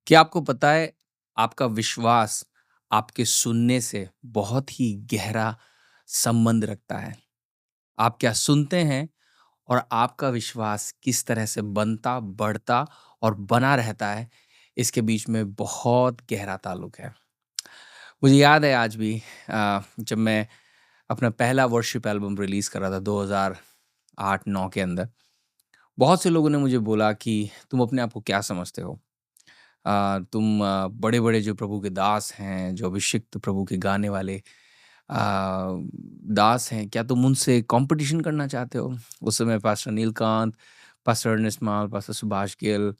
क्या आपको पता है आपका विश्वास आपके सुनने से बहुत ही गहरा संबंध रखता है। आप क्या सुनते हैं और आपका विश्वास किस तरह से बनता, बढ़ता और बना रहता है, इसके बीच में बहुत गहरा ताल्लुक है। मुझे याद है आज भी जब मैं अपना पहला वर्शिप एल्बम रिलीज़ कर रहा था 2008-9 के अंदर, बहुत से लोगों ने मुझे बोला कि तुम अपने आप को क्या समझते हो? तुम बड़े-बड़े जो प्रभु के दास हैं, जो अभिषिक्त प्रभु के गाने वाले दास हैं, क्या तुम उनसे कॉम्पिटिशन करना चाहते हो? उस समय पास्टर नीलकांत, पास्टर अर्नेस्ट माल, पास्टर सुभाष गिल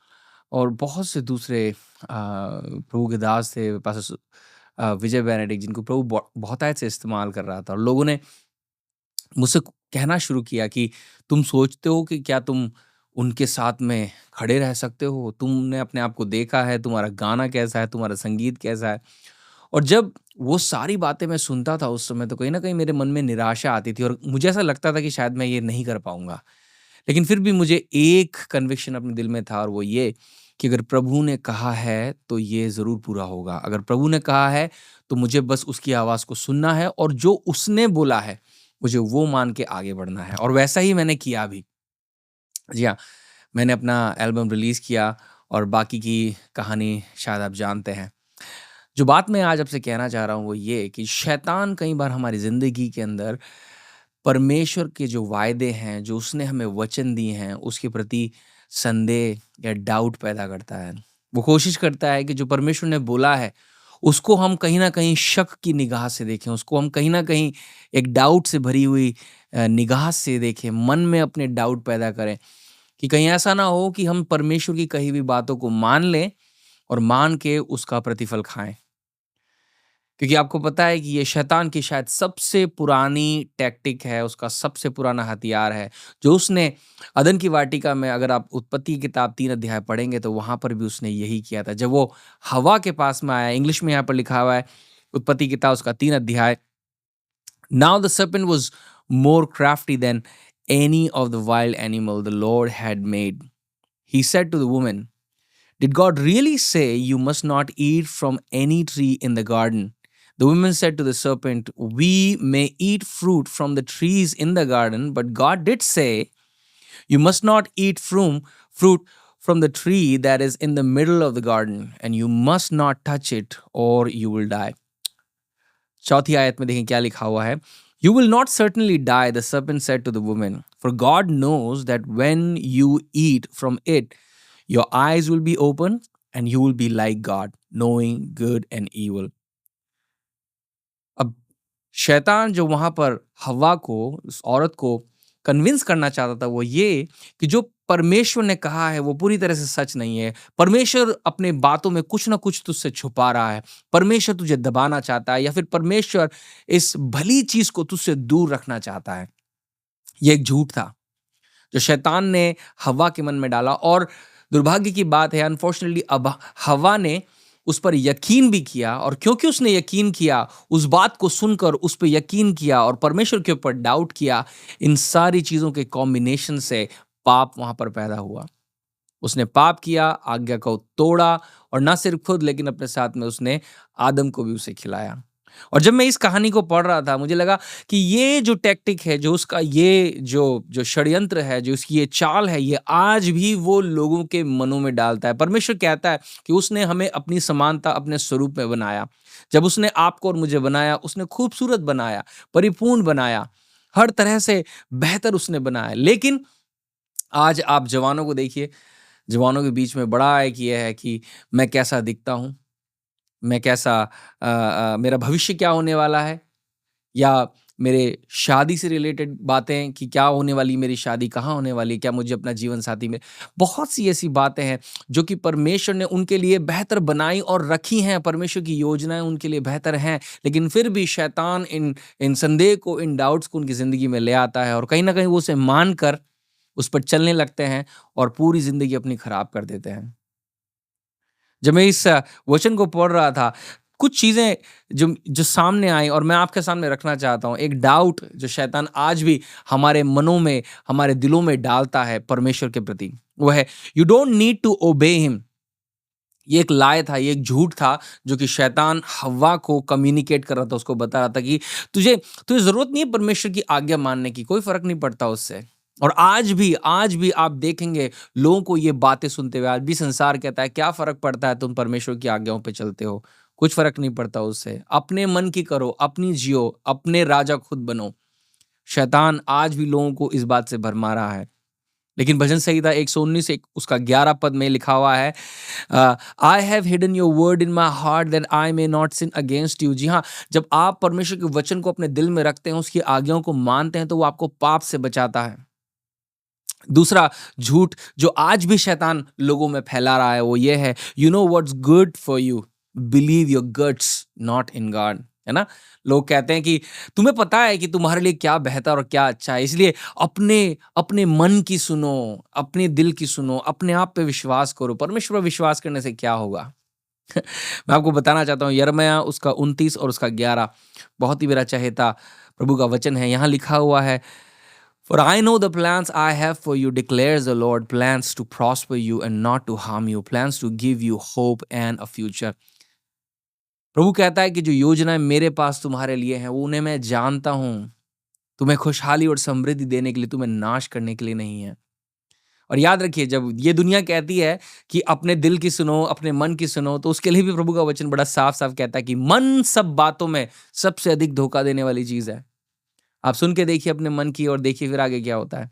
और बहुत से दूसरे प्रभु के दास थे, पास्टर विजय बेनेडिक्ट जिनको प्रभु बहुतायत से इस्तेमाल कर रहा था और लोगों ने मुझसे कहना शुरू किया कि तुम सोचते हो कि क्या तुम उनके साथ में खड़े रह सकते हो? तुमने अपने आप को देखा है, तुम्हारा गाना कैसा है, तुम्हारा संगीत कैसा है? और जब वो सारी बातें मैं सुनता था उस समय तो कहीं न कहीं मेरे मन में निराशा आती थी और मुझे ऐसा लगता था कि शायद मैं ये नहीं कर पाऊँगा। लेकिन फिर भी मुझे एक कन्विक्शन अपने दिल में था और वो ये कि अगर प्रभु ने कहा है तो ये ज़रूर पूरा होगा। अगर प्रभु ने कहा है तो मुझे बस उसकी आवाज़ को सुनना है और जो उसने बोला है, मुझे वो मान के आगे बढ़ना है और वैसा ही मैंने किया भी। जी हाँ, मैंने अपना एल्बम रिलीज़ किया और बाकी की कहानी शायद आप जानते हैं। जो बात मैं आज आपसे कहना चाह रहा हूँ वो ये कि शैतान कई बार हमारी ज़िंदगी के अंदर परमेश्वर के जो वायदे हैं, जो उसने हमें वचन दिए हैं, उसके प्रति संदेह या डाउट पैदा करता है। वो कोशिश करता है कि जो परमेश्वर ने बोला है, उसको हम कहीं न कहीं शक की निगाह से देखें, उसको हम कहीं न कहीं एक डाउट से भरी हुई निगाह से देखें, मन में अपने डाउट पैदा करें कि कहीं ऐसा ना हो कि हम परमेश्वर की कही हुई बातों को मान लें और मान के उसका प्रतिफल खाएँ। क्योंकि आपको पता है कि ये शैतान की शायद सबसे पुरानी टैक्टिक है, उसका सबसे पुराना हथियार है, जो उसने अदन की वाटिका में अगर आप उत्पत्ति की किताब 3 अध्याय पढ़ेंगे तो वहाँ पर भी उसने यही किया था। जब वो हव्वा के पास में आया, इंग्लिश में यहाँ पर लिखा हुआ है, उत्पत्ति की किताब उसका 3 अध्याय, "now the serpent was more crafty than any of the wild animal the Lord had made. He said to the woman, Did God really say you must not eat from any tree in the garden? The woman said to the serpent, We may eat fruit from the trees in the garden, but God did say, You must not eat fruit from the tree that is in the middle of the garden, and you must not touch it, or you will die." चौथी आयत में देखें क्या लिखा हुआ है. You will not certainly die, the serpent said to the woman, for God knows that when you eat from it, your eyes will be open and you will be like God, knowing good and evil. अब शैतान जो वहां पर हवा को, उस औरत को कन्विंस करना चाहता था वो ये कि जो परमेश्वर ने कहा है वो पूरी तरह से सच नहीं है। परमेश्वर अपने बातों में कुछ ना कुछ तुझसे छुपा रहा है। परमेश्वर तुझे दबाना चाहता है या फिर परमेश्वर इस भली चीज को तुझसे दूर रखना चाहता है। ये एक झूठ था जो शैतान ने हवा के मन में डाला और दुर्भाग्य की बात है अनफॉर्चुनेटली अब हवा ने उस पर यकीन भी किया और क्योंकि उसने यकीन किया, उस बात को सुनकर उस पर यकीन किया और परमेश्वर के ऊपर डाउट किया, इन सारी चीज़ों के कॉम्बिनेशन से पाप वहाँ पर पैदा हुआ। उसने पाप किया, आज्ञा को तोड़ा और ना सिर्फ खुद लेकिन अपने साथ में उसने आदम को भी उसे खिलाया। और जब मैं इस कहानी को पढ़ रहा था मुझे लगा कि ये जो टैक्टिक है, जो उसका ये जो जो षड्यंत्र है, जो उसकी ये चाल है, ये आज भी वो लोगों के मनों में डालता है। परमेश्वर कहता है कि उसने हमें अपनी समानता, अपने स्वरूप में बनाया। जब उसने आपको और मुझे बनाया, उसने खूबसूरत बनाया, परिपूर्ण बनाया, हर तरह से बेहतर उसने बनाया। लेकिन आज आप जवानों को देखिए, जवानों के बीच में बड़ा एक ये है कि मैं कैसा दिखता हूँ, मैं कैसा मेरा भविष्य क्या होने वाला है या मेरे शादी से रिलेटेड बातें कि क्या होने वाली, मेरी शादी कहाँ होने वाली है, क्या मुझे अपना जीवन साथी में बहुत सी ऐसी बातें हैं जो कि परमेश्वर ने उनके लिए बेहतर बनाई और रखी हैं। परमेश्वर की योजनाएं उनके लिए बेहतर हैं, लेकिन फिर भी शैतान इन इन संदेह को, इन डाउट्स को उनकी ज़िंदगी में ले आता है और कहीं न कहीं वो उसे मानकर उस पर चलने लगते हैं और पूरी ज़िंदगी अपनी खराब कर देते हैं। जब मैं इस वचन को पढ़ रहा था, कुछ चीज़ें जो जो सामने आई और मैं आपके सामने रखना चाहता हूँ। एक डाउट जो शैतान आज भी हमारे मनों में, हमारे दिलों में डालता है परमेश्वर के प्रति, वो है you don't need to obey him, ये एक लाय था, ये एक झूठ था जो कि शैतान हव्वा को कम्युनिकेट कर रहा था, उसको बता रहा था कि तुझे तुझे ज़रूरत नहीं है परमेश्वर की आज्ञा मानने की, कोई फ़र्क नहीं पड़ता उससे। और आज भी आप देखेंगे लोगों को ये बातें सुनते हुए, आज भी संसार कहता है, क्या फ़र्क पड़ता है तुम परमेश्वर की आज्ञाओं पे चलते हो? कुछ फ़र्क नहीं पड़ता उससे। अपने मन की करो, अपनी जियो, अपने राजा खुद बनो। शैतान आज भी लोगों को इस बात से भरमा रहा है। लेकिन भजन संहिता 119 एक उसका 11 पद में लिखा हुआ है, I have hidden your word in my heart that I may not sin against you. जी हाँ, जब आप परमेश्वर के वचन को अपने दिल में रखते हैं, उसकी आज्ञाओं को मानते हैं, तो वो आपको पाप से बचाता है। दूसरा झूठ जो आज भी शैतान लोगों में फैला रहा है वो ये है, you know what's good for you, believe your guts not in God. है ना? लोग कहते हैं कि तुम्हें पता है कि तुम्हारे लिए क्या बेहतर और क्या अच्छा है, इसलिए अपने अपने मन की सुनो, अपने दिल की सुनो, अपने आप पे विश्वास करो। परमेश्वर पर विश्वास करने से क्या होगा? मैं आपको बताना चाहता हूँ, यिर्मयाह उसका 29 और उसका 11 बहुत ही मेरा चहेता प्रभु का वचन है। यहाँ लिखा हुआ है, For I know the plans I have for you, declares the Lord, plans to prosper you and not to harm you, plans to give you hope and a future. प्रभु कहता है कि जो योजनाएं मेरे पास तुम्हारे लिए हैं, वो उन्हें मैं जानता हूँ। तुम्हें खुशहाली और समृद्धि देने के लिए, तुम्हें नाश करने के लिए नहीं है। और याद रखिए, जब ये दुनिया कहती है कि अपने दिल की सुनो, अपने मन की सुनो, तो उसके लिए भी प्रभु का वचन बड़ा साफ-साफ कहता है कि मन सब बातों में सबसे अधिक धोखा देने वाली चीज़ है। आप सुन के देखिए अपने मन की और देखिए फिर आगे क्या होता है।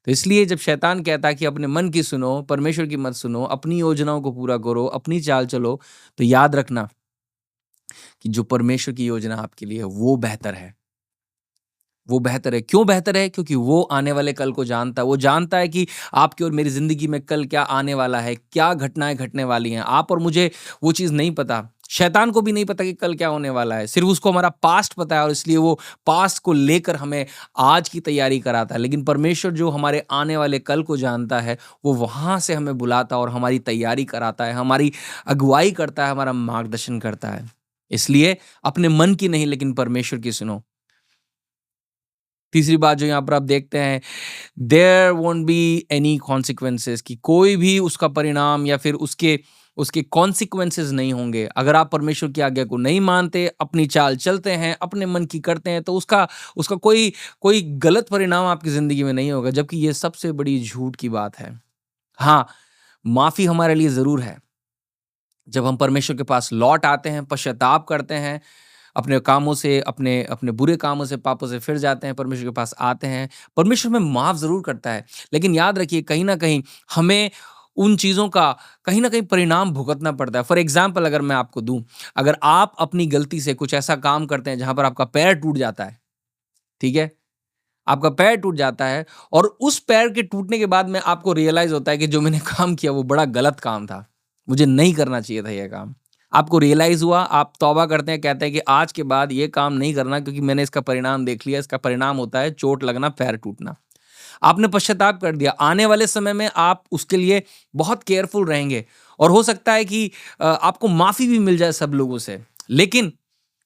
तो इसलिए जब शैतान कहता है कि अपने मन की सुनो, परमेश्वर की मत सुनो, अपनी योजनाओं को पूरा करो, अपनी चाल चलो, तो याद रखना कि जो परमेश्वर की योजना आपके लिए है, वो बेहतर है। वो बेहतर है। क्यों बेहतर है? क्योंकि वो आने वाले कल को जानता है। वो जानता है कि आपकी और मेरी ज़िंदगी में कल क्या आने वाला है, क्या घटनाएँ घटने वाली हैं। आप और मुझे वो चीज़ नहीं पता। शैतान को भी नहीं पता कि कल क्या होने वाला है। सिर्फ़ उसको हमारा पास्ट पता है और इसलिए वो पास्ट को लेकर हमें आज की तैयारी कराता है। लेकिन परमेश्वर जो हमारे आने वाले कल को जानता है, वो वहाँ से हमें बुलाता है और हमारी तैयारी कराता है, हमारी अगुवाई करता है, हमारा मार्गदर्शन करता है। इसलिए अपने मन की नहीं, लेकिन परमेश्वर की सुनो। तीसरी बात जो यहाँ पर आप देखते हैं, there won't be any consequences, कि कोई भी उसका परिणाम या फिर उसके उसके कॉन्सिक्वेंसेस नहीं होंगे। अगर आप परमेश्वर की आज्ञा को नहीं मानते, अपनी चाल चलते हैं, अपने मन की करते हैं, तो उसका उसका कोई कोई गलत परिणाम आपकी ज़िंदगी में नहीं होगा, जबकि ये सबसे बड़ी झूठ की बात है। हाँ, माफ़ी हमारे लिए ज़रूर है। जब हम परमेश्वर के पास लौट आते हैं, पश्चाताप करते हैं, अपने कामों से, अपने अपने बुरे कामों से, पापों से फिर जाते हैं, परमेश्वर के पास आते हैं, परमेश्वर हमें माफ़ ज़रूर करता है। लेकिन याद रखिए, कहीं न कहीं हमें उन चीज़ों का कहीं न कहीं परिणाम भुगतना पड़ता है। फॉर एग्ज़ाम्पल अगर मैं आपको दूँ, अगर आप अपनी गलती से कुछ ऐसा काम करते हैं जहाँ पर आपका पैर टूट जाता है, ठीक है? आपका पैर टूट जाता है और उस पैर के टूटने के बाद में आपको रियलाइज़ होता है कि जो मैंने काम किया वो बड़ा गलत काम था। मुझे नहीं करना चाहिए था ये काम। आपको रियलाइज़ हुआ, आप तौबा करते हैं, कहते हैं कि आज के बाद ये काम नहीं करना क्योंकि मैंने इसका परिणाम देख लिया। इसका परिणाम होता है चोट लगना, पैर टूटना। आपने पश्चाताप कर दिया। आने वाले समय में आप उसके लिए बहुत केयरफुल रहेंगे और हो सकता है कि आपको माफ़ी भी मिल जाए सब लोगों से। लेकिन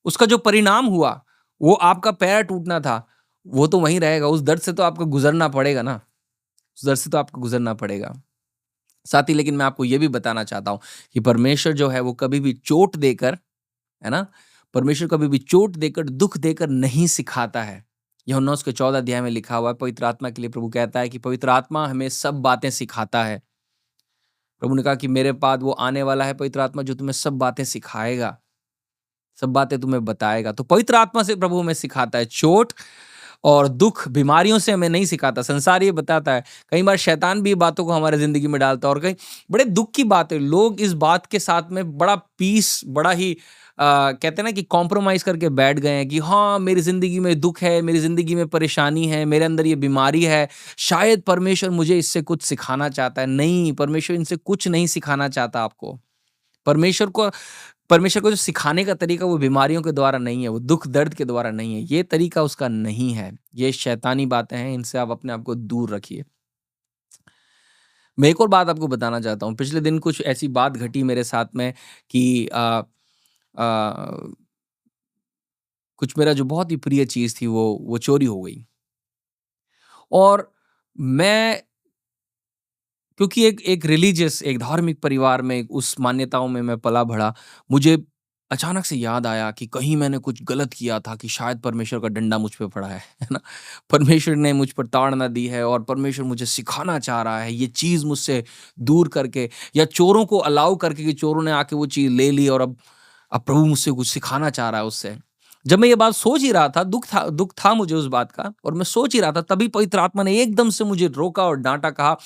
उसका जो परिणाम हुआ, वो आपका पैर टूटना था, वो तो वहीं रहेगा। उस दर्द से तो आपको गुज़रना पड़ेगा ना, उस दर्द से तो आपको गुज़रना पड़ेगा। साथ ही लेकिन मैं आपको ये भी बताना चाहता हूँ कि परमेश्वर जो है वो कभी भी चोट देकर, है ना? परमेश्वर कभी भी चोट देकर, दुःख देकर नहीं सिखाता है। यूहन्ना उसके 14 अध्याय में लिखा हुआ है, पवित्र आत्मा के लिए प्रभु कहता है कि पवित्र आत्मा हमें सब बातें सिखाता है। प्रभु ने कहा कि मेरे बाद वो आने वाला है पवित्र आत्मा जो तुम्हें सब बातें सिखाएगा, सब बातें तुम्हें बताएगा। तो पवित्र आत्मा से प्रभु हमें सिखाता है। चोट और दुःख, बीमारियों से हमें नहीं सिखाता। संसार ये बताता है। कई बार शैतान भी ये बातों को हमारे ज़िंदगी में डालता है और कई बड़े दुःख की बात है। लोग इस बात के साथ में बड़ा पीस, बड़ा ही कहते हैं ना कि कॉम्प्रोमाइज़ करके बैठ गए हैं कि हाँ, मेरी ज़िंदगी में दुःख है, मेरी ज़िंदगी में परेशानी है, मेरे अंदर ये बीमारी है, शायद परमेश्वर मुझे इससे कुछ सिखाना चाहता है। नहीं, परमेश्वर इनसे कुछ नहीं सिखाना चाहता आपको। परमेश्वर को परमेश्वर को जो सिखाने का तरीका वो बीमारियों के द्वारा नहीं है, वो दुःख दर्द के द्वारा नहीं है, ये तरीका उसका नहीं है। ये शैतानी बातें हैं, इनसे आप अपने आप को दूर रखिए। मैं एक और बात आपको बताना चाहता हूँ, पिछले दिन कुछ ऐसी बात घटी मेरे साथ में कि अ, कुछ मेरा जो बहुत ही प्रिय चीज़ थी वो चोरी हो गई और मैं क्योंकि एक एक रिलीजियस, एक धार्मिक परिवार में, उस मान्यताओं में मैं पला-बढ़ा। मुझे अचानक से याद आया कि कहीं मैंने कुछ गलत किया था कि शायद परमेश्वर का डंडा मुझ पे पड़ा है ना? परमेश्वर ने मुझ पर ताड़ना दी है और परमेश्वर मुझे सिखाना चाह रहा है, ये चीज़ मुझसे दूर करके, या चोरों को अलाउ करके कि चोरों ने आके वो चीज़ ले ली, और अब प्रभु मुझसे कुछ सिखाना चाह रहा है उससे। जब मैं ये बात सोच ही रहा था, दुःख था मुझे उस बात का, और मैं सोच ही रहा था, तभी पवित्र आत्मा ने एकदम से मुझे रोका और डाँटा, कहा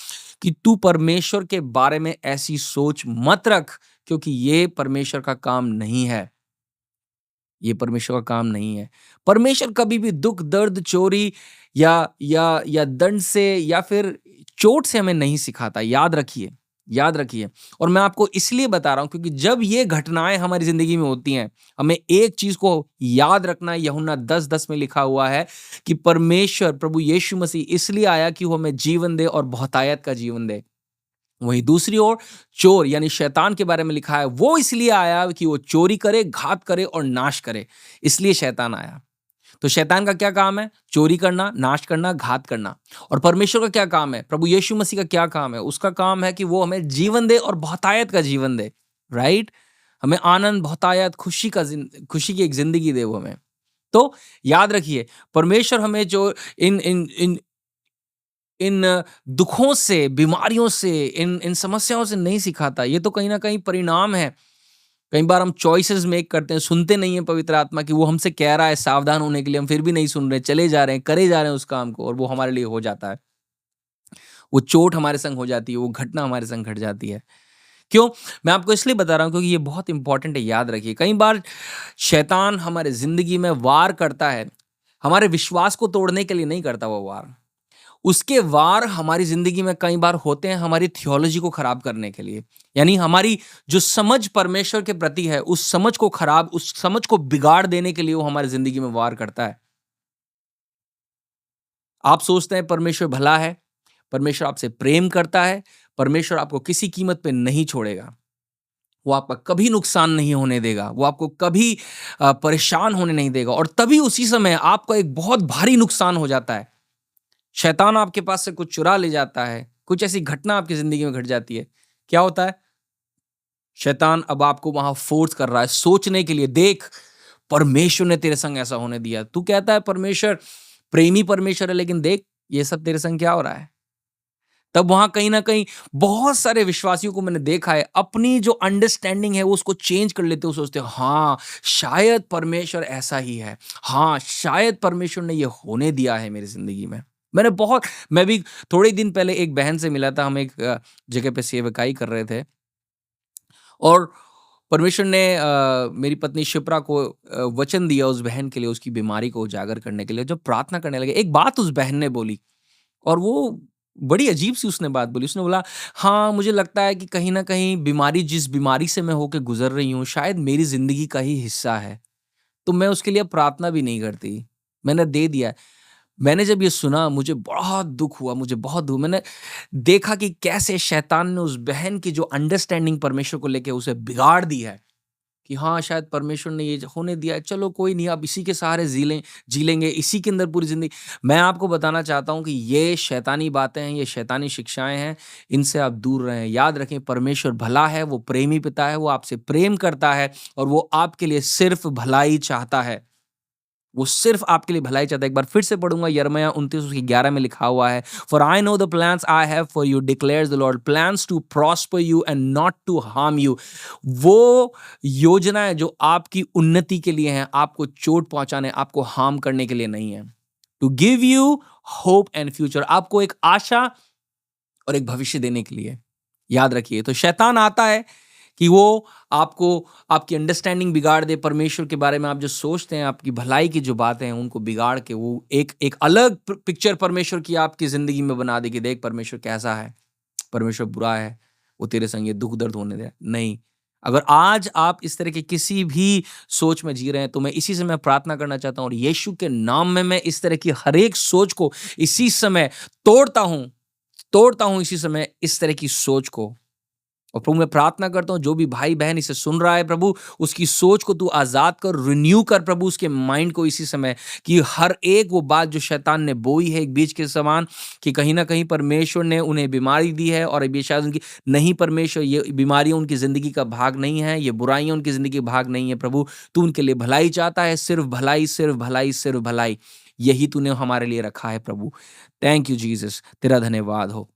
कि तू परमेश्वर के बारे में ऐसी सोच मत रख, क्योंकि ये परमेश्वर का काम नहीं है। ये परमेश्वर का काम नहीं है। परमेश्वर कभी भी दुःख, दर्द, चोरी या दंड से या फिर चोट से हमें नहीं सिखाता, याद रखिए, याद रखिए। और मैं आपको इसलिए बता रहा हूँ क्योंकि जब ये घटनाएँ हमारी ज़िंदगी में होती हैं, हमें एक चीज़ को याद रखना है। यूहन्ना 10:10 में लिखा हुआ है कि परमेश्वर, प्रभु यीशु मसीह इसलिए आया कि वो हमें जीवन दे और बहुतायत का जीवन दे। वहीं दूसरी ओर चोर यानी शैतान के बारे में लिखा है, वो इसलिए आया कि वो चोरी करे, घात करे और नाश करे। इसलिए शैतान आया। तो शैतान का क्या काम है? चोरी करना, नाश करना, घात करना। और परमेश्वर का क्या काम है? प्रभु यीशु मसीह का क्या काम है? उसका काम है कि वो हमें जीवन दे और बहुतायत का जीवन दे, राइट? हमें आनंद, बहुतायत, खुशी की एक ज़िंदगी दे वो हमें। तो याद रखिए, परमेश्वर हमें जो इन इन इन इन दुखों से, बीमारियों से, इन समस्याओं से नहीं सिखाता। ये तो कहीं न कहीं परिणाम है। कई बार हम चॉइसेस मेक करते हैं, सुनते नहीं हैं पवित्र आत्मा की, वो हमसे कह रहा है सावधान होने के लिए, हम फिर भी नहीं सुन रहे, चले जा रहे हैं, करे जा रहे हैं उस काम को, और वो हमारे लिए हो जाता है। वो चोट हमारे संग हो जाती है, वो घटना हमारे संग घट जाती है। क्यों? मैं आपको इसलिए बता रहा हूँ क्योंकि ये बहुत इंपॉर्टेंट है, याद रखिए। कई बार शैतान हमारे ज़िंदगी में वार करता है, हमारे विश्वास को तोड़ने के लिए नहीं करता वो वार। उसके वार हमारी ज़िंदगी में कई बार होते हैं हमारी थियोलॉजी को खराब करने के लिए। यानी हमारी जो समझ परमेश्वर के प्रति है, उस समझ को बिगाड़ देने के लिए वो हमारी ज़िंदगी में वार करता है। आप सोचते हैं परमेश्वर भला है, परमेश्वर आपसे प्रेम करता है, परमेश्वर आपको किसी कीमत पे नहीं छोड़ेगा। वो आपका कभी नुकसान नहीं होने देगा, वो आपको कभी परेशान होने नहीं देगा, और तभी उसी समय आपका एक बहुत भारी नुकसान हो जाता है। शैतान आपके पास से कुछ चुरा ले जाता है, कुछ ऐसी घटना आपकी ज़िंदगी में घट जाती है। क्या होता है? शैतान अब आपको वहाँ फ़ोर्स कर रहा है सोचने के लिए, देख, परमेश्वर ने तेरे संग ऐसा होने दिया। तू कहता है परमेश्वर प्रेमी परमेश्वर है, लेकिन देख ये सब तेरे संग क्या हो रहा है। तब वहाँ कहीं न कहीं बहुत सारे विश्वासियों को मैंने देखा है, अपनी जो अंडरस्टैंडिंग है वो उसको चेंज कर लेते हो, सोचते हो हाँ, शायद परमेश्वर ऐसा ही है। हाँ, शायद परमेश्वर ने ये होने दिया है मेरी ज़िंदगी में। मैं भी थोड़े ही दिन पहले एक बहन से मिला था, हम एक जगह पे सेवकाई कर रहे थे, और परमेश्वर ने मेरी पत्नी शिप्रा को वचन दिया उस बहन के लिए, उसकी बीमारी को उजागर करने के लिए। जब प्रार्थना करने लगे, एक बात उस बहन ने बोली, और वो बड़ी अजीब-सी उसने बात बोली। उसने बोला, "हाँ, मुझे लगता है कि कहीं न कहीं जिस बीमारी से मैं होके गुज़र रही हूँ, शायद मेरी ज़िंदगी का ही हिस्सा है। तो मैं उसके लिए अब प्रार्थना भी नहीं करती। मैंने दे दिया है।" मैंने जब ये सुना, मुझे बहुत दुःख हुआ, मैंने देखा कि कैसे शैतान ने उस बहन की जो अंडरस्टैंडिंग परमेश्वर को लेके उसे बिगाड़ दी है। कि हाँ, शायद परमेश्वर ने ये होने दिया है, चलो कोई नहीं, अब इसी के सहारे जी लेंगे, इसी के अंदर पूरी ज़िंदगी। मैं आपको बताना चाहता हूँ कि ये शैतानी बातें हैं, ये शैतानी शिक्षाएँ हैं, इनसे आप दूर रहें। याद रखें, परमेश्वर भला है, वो प्रेमी पिता है, वो आपसे प्रेम करता है, और वो आपके लिए सिर्फ़ भलाई चाहता है। वो सिर्फ़ आपके लिए भलाई चाहता है। एक बार फिर से पढ़ूँगा, यिर्मयाह 29 उसकी 11 में लिखा हुआ है, "for I know the plans I have for you declares the Lord, plans to prosper you and not to harm you." वो योजनाएँ जो आपकी उन्नति के लिए हैं, आपको चोट पहुँचाने, आपको हार्म करने के लिए नहीं है। To give you hope and future, आपको एक आशा और एक भविष्य देने के लिए। याद रखिए, तो शैतान आता है कि वो आपको आपकी अंडरस्टैंडिंग बिगाड़ दे, परमेश्वर के बारे में आप जो सोचते हैं, आपकी भलाई की जो बातें हैं, उनको बिगाड़ के वो एक एक अलग पिक्चर परमेश्वर की आपकी ज़िंदगी में बना दे कि देख परमेश्वर कैसा है, परमेश्वर बुरा है, वो तेरे संग ये दुःख दर्द होने दे। नहीं, अगर आज आप इस तरह की किसी भी सोच में जी रहे हैं, तो मैं इसी समय प्रार्थना करना चाहता हूँ, और यीशु के नाम में मैं इस तरह की हर एक सोच को इसी समय तोड़ता हूँ इसी समय इस तरह की सोच को। और प्रभु मैं प्रार्थना करता हूँ जो भी भाई-बहन इसे सुन रहा है प्रभु, उसकी सोच को तू आज़ाद कर, रिन्यू कर प्रभु उसके माइंड को इसी समय, कि हर एक वो बात जो शैतान ने बोई है एक बीज के समान, कि कहीं न कहीं परमेश्वर ने उन्हें बीमारी दी है और अब ये शायद उनकी नहीं, परमेश्वर ये बीमारियाँ उनकी ज़िंदगी का भाग नहीं है, ये बुराइयाँ उनकी ज़िंदगी का भाग नहीं है प्रभु। तू उनके लिए भलाई चाहता है, सिर्फ़ भलाई, सिर्फ़ भलाई, सिर्फ़ भलाई। यही तूने हमारे लिए रखा है प्रभु। थैंक यू जीसस, तेरा धन्यवाद हो।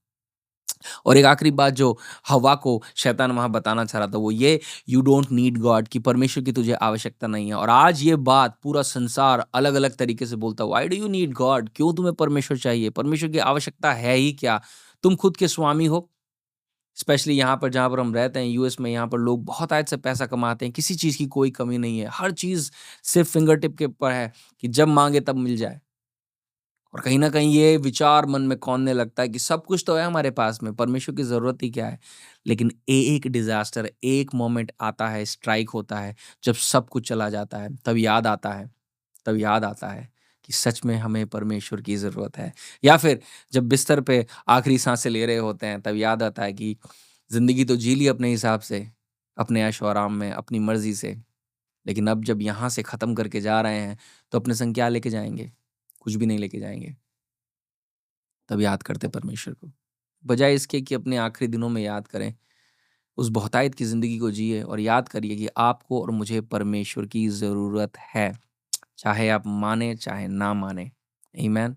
और एक आखिरी बात जो हवा को शैतान वहाँ बताना चाह रहा था वो ये, यू डोंट नीड गॉड, कि परमेश्वर की तुझे आवश्यकता नहीं है। और आज ये बात पूरा संसार अलग-अलग तरीके से बोलता है, why do you need God? क्यों तुम्हें परमेश्वर चाहिए? परमेश्वर की आवश्यकता है ही क्या? तुम खुद के स्वामी हो। स्पेशली यहाँ पर जहाँ पर हम रहते हैं यूएस में, यहाँ पर लोग बहुत आयत से पैसा कमाते हैं, किसी चीज़ की कोई कमी नहीं है। हर चीज़ सिर्फ़ फिंगर टिप के ऊपर है कि जब माँगे तब मिल जाए। और कहीं न कहीं ये विचार मन में कौंधने लगता है कि सब कुछ तो है हमारे पास में, परमेश्वर की ज़रूरत ही क्या है? लेकिन एक डिज़ास्टर, एक मोमेंट आता है, स्ट्राइक होता है, जब सब कुछ चला जाता है, तब याद आता है कि सच में हमें परमेश्वर की ज़रूरत है। या फिर जब बिस्तर पे आखिरी साँसें ले रहे होते हैं, तब याद आता है कि ज़िंदगी तो जी ली अपने हिसाब से, अपने ऐशो-आराम में, अपनी मर्ज़ी से, लेकिन अब जब यहाँ से ख़त्म करके जा रहे हैं, तो अपने संग क्या लेके जाएँगे? कुछ भी नहीं लेके जाएँगे। तब याद करते परमेश्वर को। बजाय इसके कि अपने आखिरी दिनों में याद करें, उस बहुतायत की ज़िंदगी को जिए और याद करिए कि आपको और मुझे परमेश्वर की ज़रूरत है। चाहे आप मानें, चाहे ना मानें। आमीन।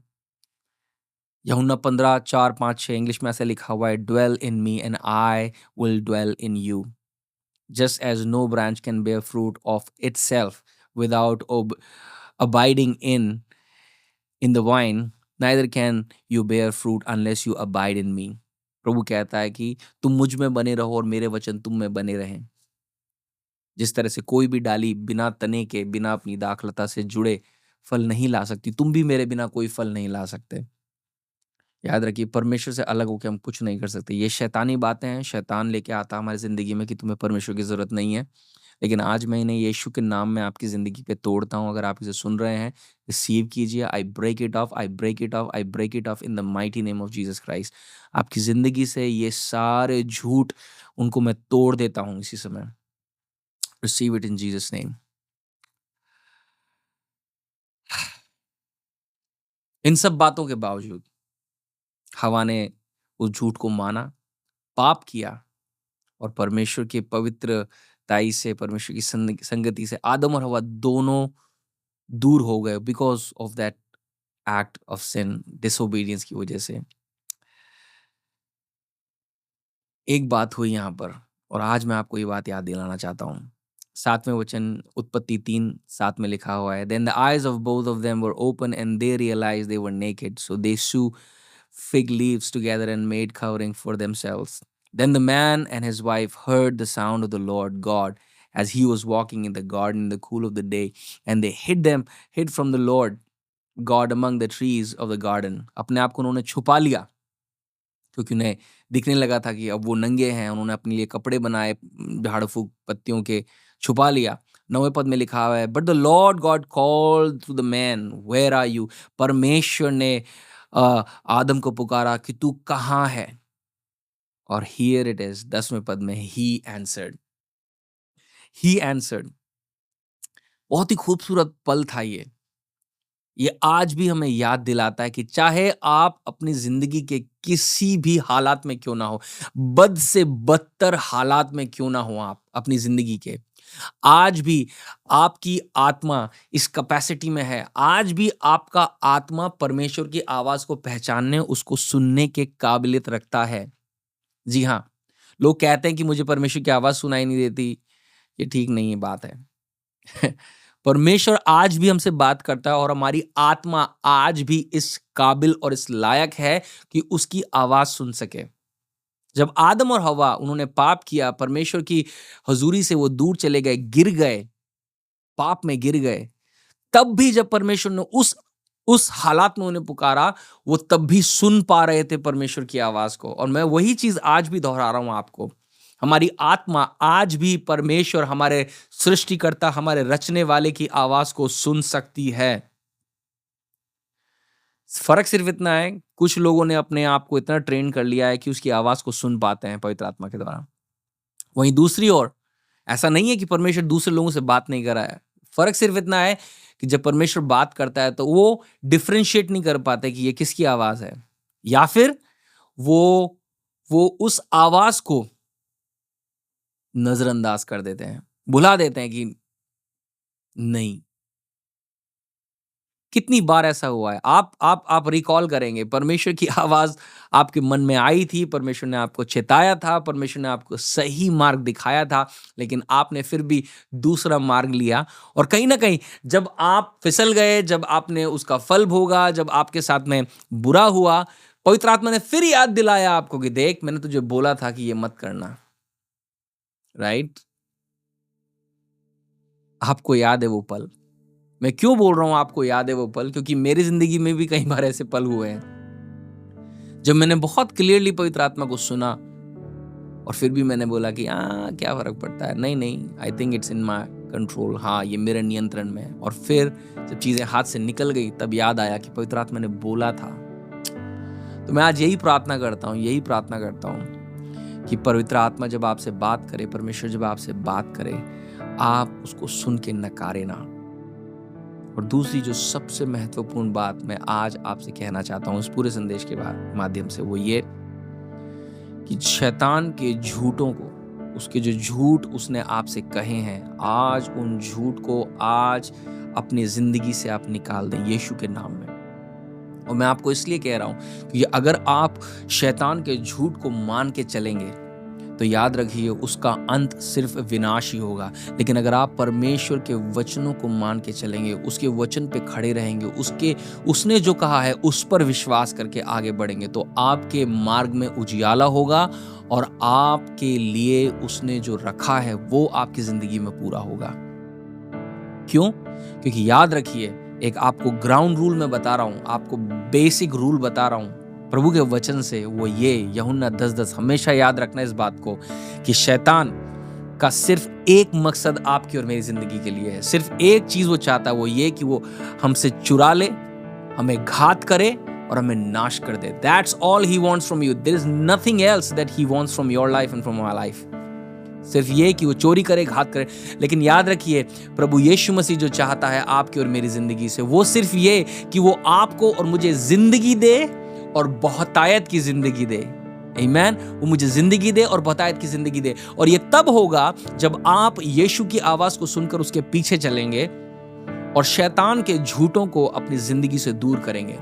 यूहन्ना 15, 4, 5, 6 इंग्लिश में ऐसे लिखा हुआ है, "Dwell in me and I will dwell in you. Just as no branch can bear fruit of itself without abiding in the vine, neither can you bear fruit unless you abide in me." प्रभु कहता है कि तुम मुझ में बने रहो और मेरे वचन तुम में बने रहें। जिस तरह से कोई भी डाली बिना तने के, बिना अपनी दाखलता से जुड़े फल नहीं ला सकती, तुम भी मेरे बिना कोई फल नहीं ला सकते। याद रखिए परमेश्वर से अलग होके हम कुछ नहीं कर सकते। ये शैतानी बातें हैं, शैतान लेके आता है हमारी ज़िंदगी में कि तुम्हें परमेश्वर की ज़रूरत नहीं है। लेकिन आज मैं इन्हें यीशु के नाम में आपकी ज़िंदगी पे तोड़ता हूँ। अगर आप इसे सुन रहे हैं, रिसीव कीजिए। I break it off, I break it off, I break it off in the mighty name of Jesus Christ. आपकी ज़िंदगी से ये सारे झूठ, उनको मैं तोड़ देता हूँ इसी समय। Receive it in Jesus name. इन सब बातों के बावजूद हवा ने उस झूठ को माना, पाप किया और परमेश्वर की पवित्रताई से, परमेश्वर की संगति से आदम और हवा दोनों दूर हो गए because of that act of sin, disobedience की वजह से। एक बात हुई यहाँ पर और आज मैं आपको ये बात याद दिलाना चाहता हूँ। 7वें वचन उत्पत्ति 3:7 में लिखा हुआ है, "Then the eyes of both of them were open and they realized they were naked, so they sewed fig leaves together and made covering for themselves. Then the man and his wife heard the sound of the Lord God as he was walking in the garden in the cool of the day, and they hid from the Lord God among the trees of the garden." अपने आप को उन्होंने छुपा लिया क्योंकि उन्हें दिखने लगा था कि अब वो नंगे हैं। उन्होंने अपने लिए कपड़े बनाए झाड़-फूँक पत्तियों के, छुपा लिया। 9वें पद में लिखा हुआ है, "but the Lord God called to the man, where are you?" परमेश्वर ने आदम को पुकारा कि तू कहाँ है? और हियर इट इज़ 10वें पद में, ही आंसर्ड। बहुत ही खूबसूरत पल था ये। ये आज भी हमें याद दिलाता है कि चाहे आप अपनी ज़िंदगी के किसी भी हालात में क्यों ना हो, बद से बदतर हालात में क्यों ना हो आप अपनी ज़िंदगी के, आज भी आपकी आत्मा इस कैपेसिटी में है, आज भी आपका आत्मा परमेश्वर की आवाज़ को पहचानने, उसको सुनने के काबिलियत रखता है। जी हाँ, लोग कहते हैं कि मुझे परमेश्वर की आवाज़ सुनाई नहीं देती, ये ठीक नहीं है बात है। परमेश्वर आज भी हमसे बात करता है और हमारी आत्मा आज भी इस काबिल और इस लायक है कि उसकी आवाज़ सुन सके। जब आदम और हव्वा उन्होंने पाप किया, परमेश्वर की हज़ूरी से वो दूर चले गए, गिर गए, पाप में गिर गए, तब भी जब परमेश्वर ने उस हालात में उन्हें पुकारा, वो तब भी सुन पा रहे थे परमेश्वर की आवाज़ को। और मैं वही चीज़ आज भी दोहरा रहा हूँ आपको। हमारी आत्मा आज भी परमेश्वर, हमारे सृष्टिकर्ता, हमारे रचने वाले की आवाज़ को सुन सकती है। फ़र्क सिर्फ़ इतना है, कुछ लोगों ने अपने आप को इतना ट्रेन कर लिया है कि उसकी आवाज़ को सुन पाते हैं पवित्र आत्मा के द्वारा। वहीं दूसरी ओर ऐसा नहीं है कि परमेश्वर दूसरे लोगों से बात नहीं कर रहा है। फ़र्क सिर्फ़ इतना है कि जब परमेश्वर बात करता है तो वो डिफ़रेंशिएट नहीं कर पाता कि ये किसकी आवाज़ है, या फिर वो वो उस आवाज़ को नज़रअंदाज कर देते हैं, भुला देते हैं कि नहीं। कितनी बार ऐसा हुआ है? आप रिकॉल करेंगे, परमेश्वर की आवाज़ आपके मन में आई थी, परमेश्वर ने आपको चेताया था, परमेश्वर ने आपको सही मार्ग दिखाया था, लेकिन आपने फिर भी दूसरा मार्ग लिया और कहीं न कहीं जब आप फिसल गए, जब आपने उसका फल भोगा, जब आपके साथ में बुरा हुआ, पवित्र आत्मा ने फिर याद दिलाया आपको कि देख, मैंने तुझे बोला था कि ये मत करना, राइट? आपको याद है वो पल। मैं क्यों बोल रहा हूँ आपको याद है वो पल? क्योंकि मेरी ज़िंदगी में भी कई बार ऐसे पल हुए हैं, जब मैंने बहुत क्लियरली पवित्र आत्मा को सुना और फिर भी मैंने बोला कि क्या फ़र्क पड़ता है? नहीं, I think it's in my control, हाँ, ये मेरे नियंत्रण में है। और फिर जब चीज़ें हाथ से निकल गई, तब याद आया कि पवित्र आत्मा ने बोला था। तो मैं आज यही प्रार्थना करता हूँ कि पवित्र आत्मा जब आपसे बात करे, परमेश्वर जब आपसे बात करे, आप उसको सुन के नकारे ना। और दूसरी जो सबसे महत्वपूर्ण बात मैं आज आपसे कहना चाहता हूँ इस पूरे संदेश के माध्यम से, वो ये कि शैतान के झूठों को, उसके जो झूठ उसने आपसे कहे हैं, आज उन झूठ को आज अपनी जिंदगी से आप निकाल दें यीशु के नाम में। और मैं आपको इसलिए कह रहा हूं कि अगर आप शैतान के झूठ को मान के चलेंगे तो याद रखिए उसका अंत सिर्फ विनाश ही होगा। लेकिन अगर आप परमेश्वर के वचनों को मान के चलेंगे, उसके वचन पे खड़े रहेंगे, उसने जो कहा है उस पर विश्वास करके आगे बढ़ेंगे, तो आपके मार्ग में उजियाला होगा और आपके लिए उसने जो रखा है वो आपकी जिंदगी में पूरा होगा। क्यों? क्योंकि याद रखिए, एक आपको ग्राउंड रूल मैं बता रहा हूं, आपको बेसिक रूल बता रहा हूं प्रभु के वचन से, वो ये यूहन्ना 10:10, हमेशा याद रखना इस बात को कि शैतान का सिर्फ एक मकसद आपकी और मेरी जिंदगी के लिए है। सिर्फ एक चीज वो चाहता है, वो ये कि वो हमसे चुरा ले, हमें घात करे और हमें नाश कर दे। That's all he wants from you. There is nothing else that he wants from your life and from my life. सिर्फ ये कि वो चोरी करे, घात करे। लेकिन याद रखिए, प्रभु यीशु मसीह जो चाहता है आपकी और मेरी जिंदगी से, वो सिर्फ ये कि वो आपको और मुझे जिंदगी दे और बहुतायत की जिंदगी दे। आमीन। वो मुझे जिंदगी दे और बहुतायत की जिंदगी दे। और ये तब होगा जब आप यीशु की आवाज को सुनकर उसके पीछे चलेंगे और शैतान के झूठों को अपनी जिंदगी से दूर करेंगे।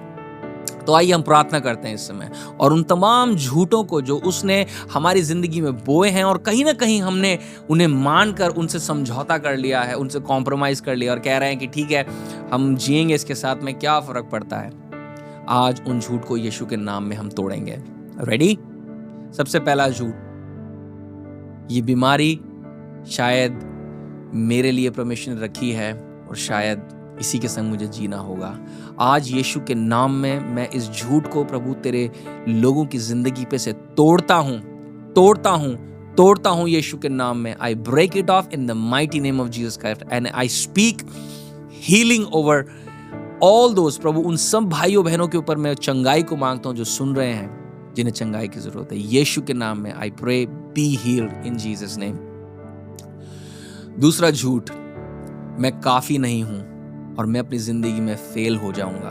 तो आइए हम प्रार्थना करते हैं इस समय, और उन तमाम झूठों को जो उसने हमारी जिंदगी में बोए हैं और कहीं ना कहीं हमने उन्हें मानकर उनसे समझौता कर लिया है, उनसे कॉम्प्रोमाइज कर लिया और कह रहे हैं कि ठीक है, हम जिएंगे इसके साथ में, क्या फर्क पड़ता है। आज उन झूठ को यीशु के नाम में हम तोड़ेंगे। रेडी? सबसे पहला झूठ, ये बीमारी शायद मेरे लिए परमेश्वर ने रखी है और शायद इसी के संग मुझे जीना होगा। आज यीशु के नाम में मैं इस झूठ को प्रभु तेरे लोगों की जिंदगी पे से तोड़ता हूं यीशु के नाम में। I break it off in the mighty name of Jesus Christ and I speak healing over all दोस्त। प्रभु उन सब भाइयों बहनों के ऊपर मैं चंगाई को मांगता हूं जो सुन रहे हैं, जिन्हें चंगाई की जरूरत है। यीशु के नाम में I pray, be healed in Jesus name. दूसरा झूठ, मैं काफी नहीं हूं और मैं अपनी जिंदगी में फेल हो जाऊंगा।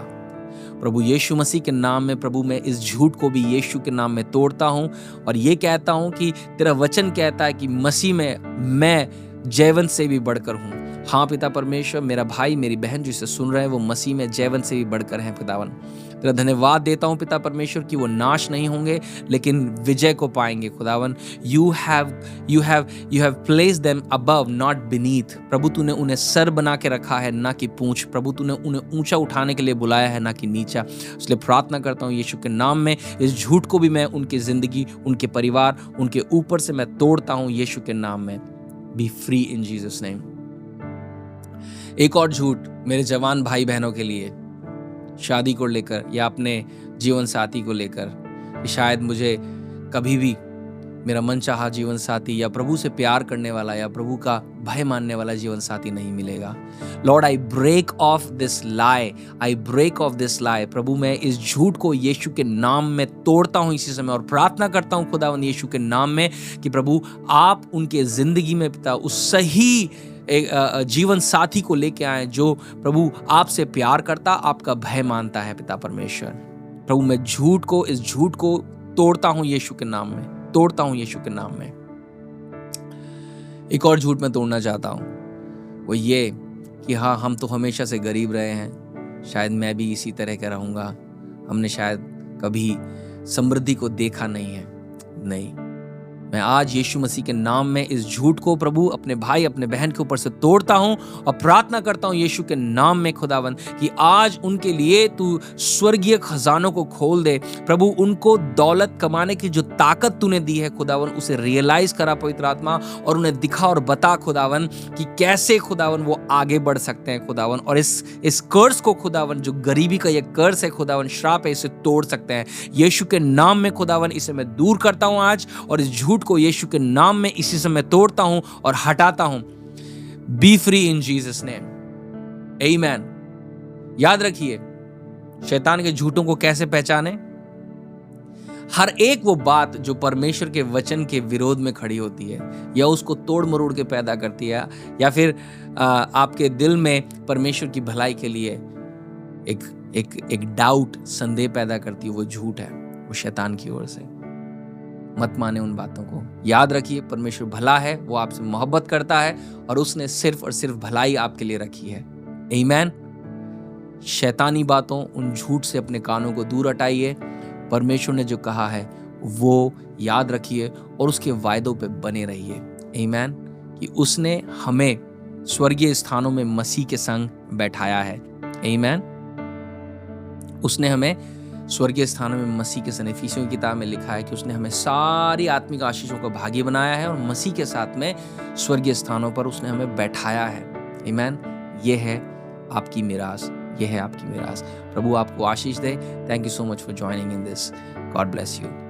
प्रभु यीशु मसीह के नाम में प्रभु मैं इस झूठ को भी यीशु के नाम में तोड़ता हूं और ये कहता हूं कि तेरा वचन कहता है कि मसीह में मैं जयवंत से भी बढ़कर हूं। हाँ पिता परमेश्वर, मेरा भाई मेरी बहन जो इसे सुन रहे हैं वो मसीह में जयवंत से भी बढ़कर हैं। खुदावन तेरा धन्यवाद देता हूं पिता परमेश्वर कि वो नाश नहीं होंगे लेकिन विजय को पाएंगे। खुदावन you have placed them above not beneath. प्रभु तूने उन्हें सर बना के रखा है ना कि पूंछ। प्रभु तूने उन्हें ऊंचा उठाने के लिए बुलाया है ना कि नीचा। इसलिए प्रार्थना करता हूं यीशु के नाम में, इस झूठ को भी मैं उनकी जिंदगी, उनके परिवार, उनके ऊपर से मैं तोड़ता हूं यीशु के नाम में। B free in Jesus name. एक और झूठ मेरे जवान भाई बहनों के लिए, शादी को लेकर या अपने जीवन साथी को लेकर, कि शायद मुझे कभी भी मेरा मनचाहा जीवन साथी या प्रभु से प्यार करने वाला या प्रभु का भय मानने वाला जीवन साथी नहीं मिलेगा। Lord, I break off this lie, I break off this lie. प्रभु, मैं इस झूठ को यीशु के नाम में तोड़ता हूँ इसी समय और प्रार्थना करता हूँ खुदावन यीशु के नाम में कि प्रभु आप उनके जिंदगी में पिता उस सही एक जीवन साथी को लेके आए जो प्रभु आपसे प्यार करता, आपका भय मानता है पिता परमेश्वर। प्रभु, मैं इस झूठ को तोड़ता हूं यीशु के नाम में, तोड़ता हूं यीशु के नाम में। एक और झूठ मैं तोड़ना चाहता हूं, वो ये कि हाँ, हम तो हमेशा से गरीब रहे हैं, शायद मैं भी इसी तरह का रहूंगा, हमने शायद कभी समृद्धि को देखा नहीं है। नहीं, मैं आज यीशु मसीह के नाम में इस झूठ को प्रभु अपने भाई अपने बहन के ऊपर से तोड़ता हूं और प्रार्थना करता हूं यीशु के नाम में खुदावन कि आज उनके लिए तू स्वर्गीय खजानों को खोल दे प्रभु। उनको दौलत कमाने की जो ताकत तूने दी है खुदावन, उसे रियलाइज करा पवित्र आत्मा, और उन्हें दिखा और बता खुदावन कि कैसे खुदावन वो आगे बढ़ सकते हैं खुदावन। और इस कर्स को खुदावन, जो गरीबी का ये कर्स है खुदावन, श्राप है, इसे तोड़ सकते हैं यीशु के नाम में खुदावन। इसे मैं दूर करता हूं आज, और इस झूठ को यीशु के नाम में इसी समय तोड़ता हूं और हटाता हूं। B free in Jesus name, आमीन। याद रखिए, शैतान के झूठों को कैसे पहचाने? हर एक वो बात जो परमेश्वर के वचन के विरोध में खड़ी होती है या उसको तोड़ मरोड़ के पैदा करती है, या फिर आपके दिल में परमेश्वर की भलाई के लिए एक डाउट, संदेह पैदा करती है, वो झूठ है, वो शैतान की ओर से। मत माने उन बातों को। याद रखिए, परमेश्वर भला है, वो आपसे मोहब्बत करता है और उसने सिर्फ और सिर्फ भलाई आपके लिए रखी है। आमीन। शैतानी बातों, उन झूठ से अपने कानों को दूर हटाइए। परमेश्वर ने जो कहा है वो याद रखिए और उसके वायदों पे बने रहिए। आमीन। कि उसने हमें स्वर्गीय स्थानों में मसीह के संग बैठाया है। आमीन। उसने हमें स्वर्गीय स्थानों में मसीह के संग, इफिसियों की किताब में लिखा है कि उसने हमें सारी आत्मिक आशीषों का भागी बनाया है और मसीह के साथ में स्वर्गीय स्थानों पर उसने हमें बैठाया है। आमीन। ये है आपकी मिरास, ये है आपकी मिरास। प्रभु आपको आशीष दे। Thank you so much for joining in this. God bless you.